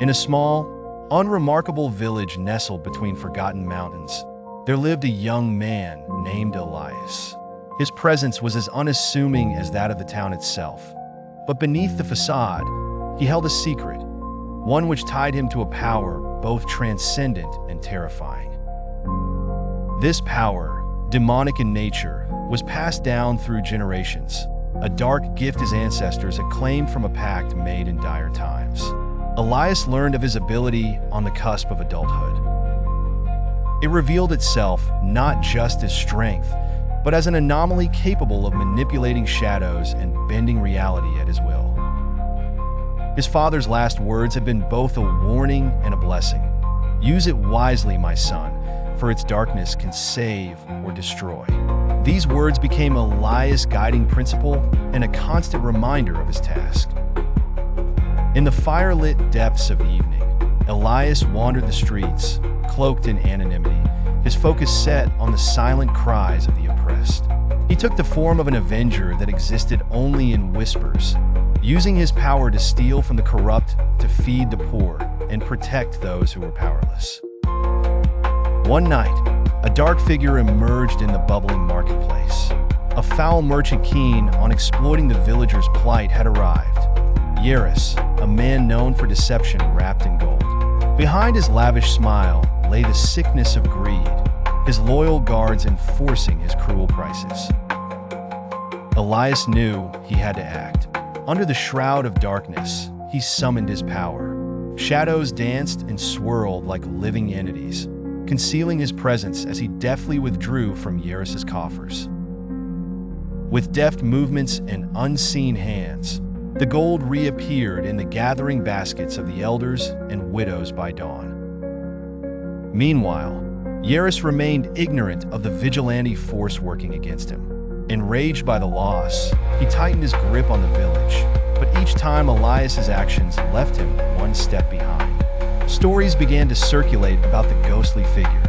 In a small, unremarkable village nestled between forgotten mountains, there lived a young man named Elias. His presence was as unassuming as that of the town itself. But beneath the facade, he held a secret, one which tied him to a power both transcendent and terrifying. This power, demonic in nature, was passed down through generations, a dark gift his ancestors had claimed from a pact made in dire times. Elias learned of his ability on the cusp of adulthood. It revealed itself not just as strength, but as an anomaly capable of manipulating shadows and bending reality at his will. His father's last words had been both a warning and a blessing. "Use it wisely, my son, for its darkness can save or destroy." These words became Elias' guiding principle and a constant reminder of his task. In the fire-lit depths of evening, Elias wandered the streets, cloaked in anonymity, his focus set on the silent cries of the oppressed. He took the form of an avenger that existed only in whispers, using his power to steal from the corrupt, to feed the poor, and protect those who were powerless. One night, a dark figure emerged in the bubbling marketplace. A foul merchant keen on exploiting the villagers' plight had arrived. Elias, a man known for deception wrapped in gold. Behind his lavish smile lay the sickness of greed, his loyal guards enforcing his cruel prices. Elias knew he had to act. Under the shroud of darkness, he summoned his power. Shadows danced and swirled like living entities, concealing his presence as he deftly withdrew from Elias's coffers. With deft movements and unseen hands, the gold reappeared in the gathering baskets of the elders and widows by dawn. Meanwhile, Elias remained ignorant of the vigilante force working against him. Enraged by the loss, he tightened his grip on the village, but each time Elias's actions left him one step behind. Stories began to circulate about the ghostly figure,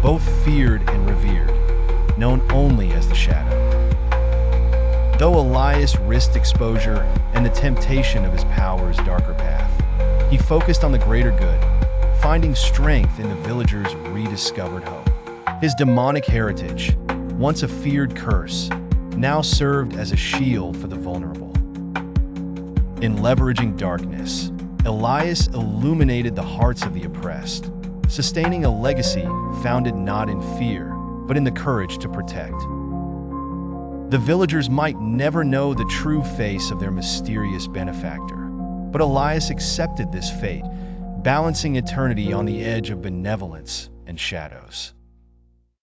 both feared and revered, known only as the Shadow. Though Elias risked exposure and the temptation of his power's darker path, he focused on the greater good, finding strength in the villagers' rediscovered hope. His demonic heritage, once a feared curse, now served as a shield for the vulnerable. In leveraging darkness, Elias illuminated the hearts of the oppressed, sustaining a legacy founded not in fear, but in the courage to protect. The villagers might never know the true face of their mysterious benefactor, but Elias accepted this fate, balancing eternity on the edge of benevolence and shadows.